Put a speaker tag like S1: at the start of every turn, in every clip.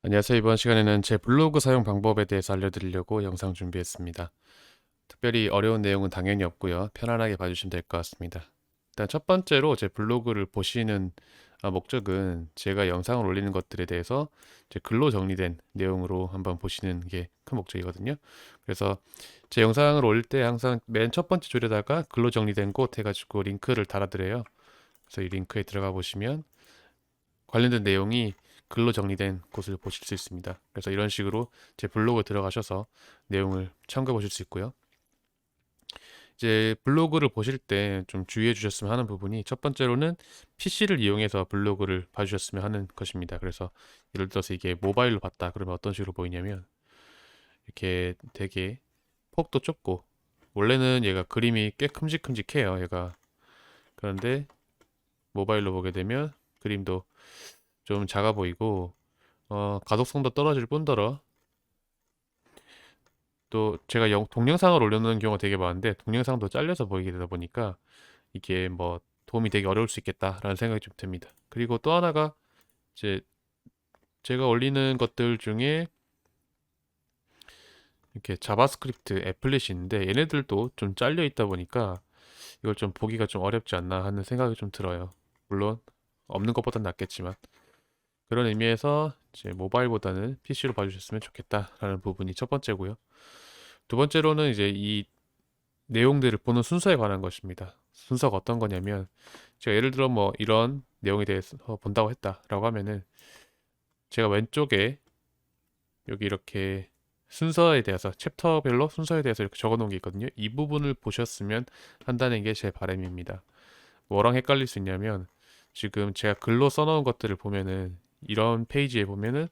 S1: 안녕하세요. 이번 시간에는 제 블로그 사용 방법에 대해서 알려드리려고 영상 준비했습니다. 특별히 어려운 내용은 당연히 없고요. 편안하게 봐주시면 될 것 같습니다. 일단 첫 번째로 제 블로그를 보시는 목적은 제가 영상을 올리는 것들에 대해서 제 글로 정리된 내용으로 한번 보시는 게 큰 목적이거든요. 그래서 제 영상을 올릴 때 항상 맨 첫 번째 줄에다가 글로 정리된 곳 해가지고 링크를 달아드려요. 그래서 이 링크에 들어가 보시면 관련된 내용이 글로 정리된 곳을 보실 수 있습니다. 그래서 이런 식으로 제 블로그에 들어가셔서 내용을 참고해 보실 수 있고요. 이제 블로그를 보실 때 좀 주의해 주셨으면 하는 부분이 첫 번째로는 PC를 이용해서 블로그를 봐주셨으면 하는 것입니다. 그래서 예를 들어서 이게 모바일로 봤다 그러면 어떤 식으로 보이냐면 이렇게 되게 폭도 좁고 원래는 얘가 그림이 꽤 큼직큼직해요. 얘가 그런데 모바일로 보게 되면 그림도 좀 작아 보이고 가독성도 떨어질 뿐더러 또 제가 동영상을 올려놓는 경우가 되게 많은데 동영상도 잘려서 보이게 되다 보니까 이게 뭐 도움이 되게 어려울 수 있겠다라는 생각이 좀 듭니다. 그리고 또 하나가 이제 제가 올리는 것들 중에 이렇게 자바스크립트 애플릿인데 얘네들도 좀 잘려 있다 보니까 이걸 좀 보기가 좀 어렵지 않나 하는 생각이 좀 들어요. 물론 없는 것보단 낫겠지만 그런 의미에서 이제 모바일보다는 PC로 봐주셨으면 좋겠다라는 부분이 첫 번째고요. 두 번째로는 이제 이 내용들을 보는 순서에 관한 것입니다. 순서가 어떤 거냐면 제가 예를 들어 뭐 이런 내용에 대해서 본다고 했다라고 하면은 제가 왼쪽에 여기 이렇게 순서에 대해서 챕터별로 순서에 대해서 이렇게 적어 놓은 게 있거든요. 이 부분을 보셨으면 한다는 게 제 바람입니다. 뭐랑 헷갈릴 수 있냐면 지금 제가 글로 써놓은 것들을 보면은 이런 페이지에 보면은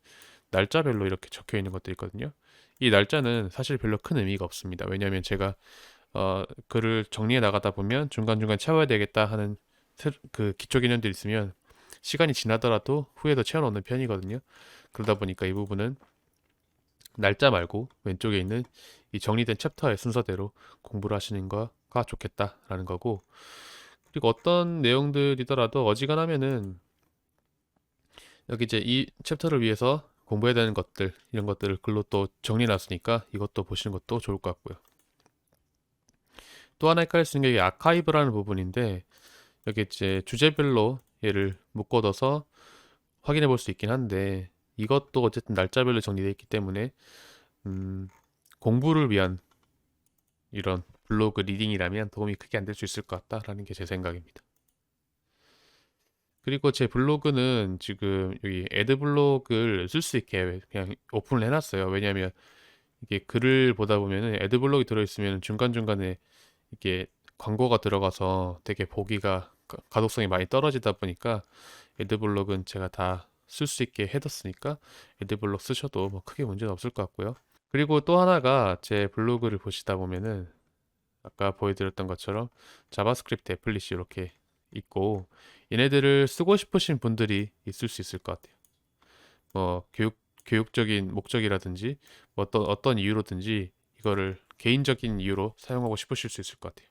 S1: 날짜별로 이렇게 적혀 있는 것들이 있거든요. 이 날짜는 사실 별로 큰 의미가 없습니다. 왜냐하면 제가 글을 정리해 나가다 보면 중간중간 채워야 되겠다 하는 그 기초 개념들이 있으면 시간이 지나더라도 후에도 채워놓는 편이거든요. 그러다 보니까 이 부분은 날짜 말고 왼쪽에 있는 이 정리된 챕터의 순서대로 공부를 하시는 거가 좋겠다라는 거고, 그리고 어떤 내용들이더라도 어지간하면은 여기 이제 이 챕터를 위해서 공부해야 되는 것들 이런 것들을 글로 또 정리해 놨으니까 이것도 보시는 것도 좋을 것 같고요. 또 하나 헷갈릴 수 있는 게 아카이브라는 부분인데 여기 이제 주제별로 얘를 묶어둬서 확인해 볼 수 있긴 한데 이것도 어쨌든 날짜별로 정리되어 있기 때문에 음, 공부를 위한 이런 블로그 리딩이라면 도움이 크게 안 될 수 있을 것 같다라는 게 제 생각입니다. 그리고 제 블로그는 지금 여기 애드블록을 쓸 수 있게 그냥 오픈을 해놨어요. 왜냐하면 이게 글을 보다 보면은 애드블록이 들어있으면 중간중간에 이게 광고가 들어가서 되게 보기가 가독성이 많이 떨어지다 보니까 애드블록은 제가 다 쓸 수 있게 해뒀으니까 애드블록 쓰셔도 뭐 크게 문제는 없을 것 같고요. 그리고 또 하나가 제 블로그를 보시다 보면은 아까 보여드렸던 것처럼 자바스크립트 애플릿이 이렇게 있고 얘네들을 쓰고 싶으신 분들이 있을 수 있을 것 같아요. 뭐 교육적인 목적이라든지 뭐 어떤 이유로든지 이거를 개인적인 이유로 사용하고 싶으실 수 있을 것 같아요.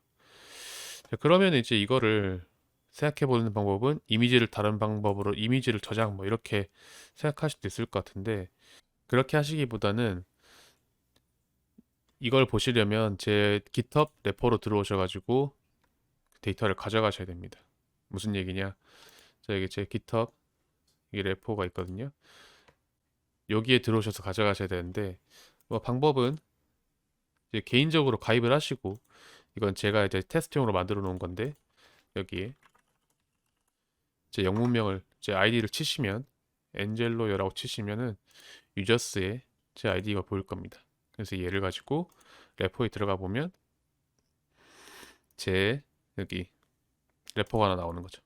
S1: 자, 그러면 이제 이거를 생각해 보는 방법은 이미지를 다른 방법으로 이미지를 저장 뭐 이렇게 생각할 수도 있을 것 같은데 그렇게 하시기보다는 이걸 보시려면 제 GitHub 레포로 들어오셔가지고 데이터를 가져가셔야 됩니다. 무슨 얘기냐? 자, 여기 제 GitHub 이 레포가 있거든요. 여기에 들어오셔서 가져가셔야 되는데 뭐 방법은 이제 개인적으로 가입을 하시고 이건 제가 이제 테스트용으로 만들어 놓은 건데 여기에 제 영문명을 제 아이디를 치시면 엔젤로요라고 치시면은 유저스에 제 아이디가 보일 겁니다. 그래서 얘를 가지고 레포에 들어가 보면 제 여기 레포가 하나 나오는 거죠.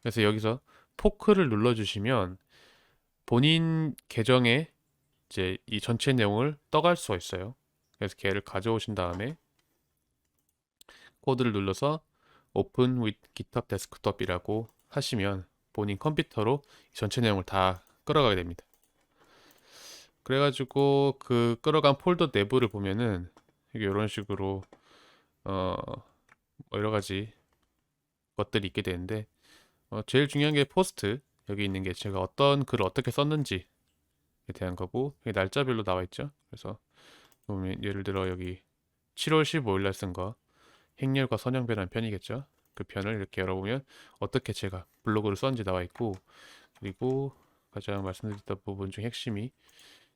S1: 그래서 여기서 포크를 눌러주시면 본인 계정에 이제 이 전체 내용을 떠갈 수가 있어요. 그래서 걔를 가져오신 다음에 코드를 눌러서 Open with GitHub Desktop이라고 하시면 본인 컴퓨터로 전체 내용을 다 끌어가게 됩니다. 그래가지고 그 끌어간 폴더 내부를 보면은 이게 이런 식으로 어 여러 가지 것들이 있게 되는데 제일 중요한 게 포스트 여기 있는 게 제가 어떤 글을 어떻게 썼는지 대한 거고 여기 날짜별로 나와 있죠. 그래서 보면 예를 들어 여기 7월 15일 날 쓴 거 행렬과 선형배라는 편이겠죠. 그 편을 이렇게 열어보면 어떻게 제가 블로그를 썼는지 나와 있고 그리고 가장 말씀드렸던 부분 중 핵심이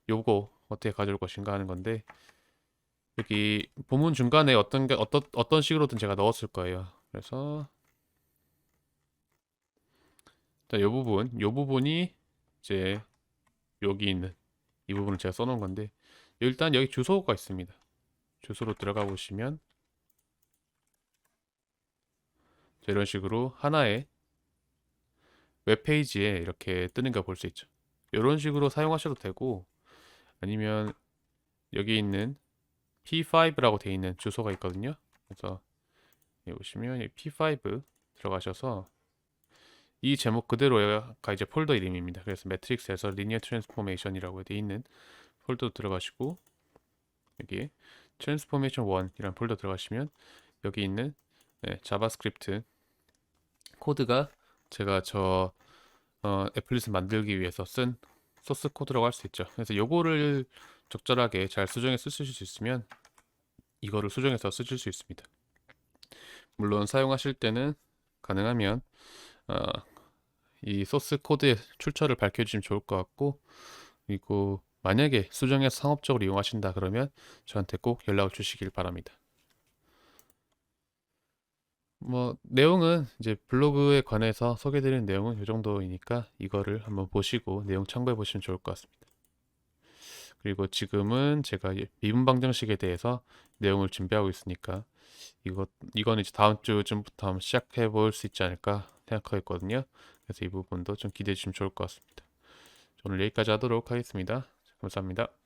S1: 요거 어떻게 가져올 것인가 하는 건데 여기 본문 중간에 어떤 식으로든 제가 넣었을 거예요. 그래서 일단 요 부분이 이제 여기 있는 이 부분을 제가 써놓은 건데 일단 여기 주소가 있습니다. 주소로 들어가 보시면 이런 식으로 하나의 웹페이지에 이렇게 뜨는 거 볼 수 있죠. 이런 식으로 사용하셔도 되고 아니면 여기 있는 P5라고 되어 있는 주소가 있거든요. 그래서 여기 보시면 P5 들어가셔서 이 제목 그대로가 이제 폴더 이름입니다. 그래서 매트릭스에서 리니어 트랜스포메이션이라고 되어 있는 폴더 들어가시고 여기 트랜스포메이션 1이라는 폴더 들어가시면 여기 있는 자바스크립트 코드가 제가 애플릿을 만들기 위해서 쓴 소스 코드라고 할 수 있죠. 그래서 요거를 적절하게 잘 수정해 쓰실 수 있으면 이거를 수정해서 쓰실 수 있습니다. 물론 사용하실 때는 가능하면 어, 이 소스 코드의 출처를 밝혀주시면 좋을 것 같고 그리고 만약에 수정해서 상업적으로 이용하신다 그러면 저한테 꼭 연락을 주시길 바랍니다. 뭐 내용은 이제 블로그에 관해서 소개드리는 내용은 이 정도이니까 이거를 한번 보시고 내용 참고해 보시면 좋을 것 같습니다. 그리고 지금은 제가 미분 방정식에 대해서 내용을 준비하고 있으니까 이거는 이제 다음 주쯤부터 한번 시작해 볼 수 있지 않을까 생각하고 있거든요. 그래서 이 부분도 좀 기대해 주시면 좋을 것 같습니다. 오늘 여기까지 하도록 하겠습니다. 감사합니다.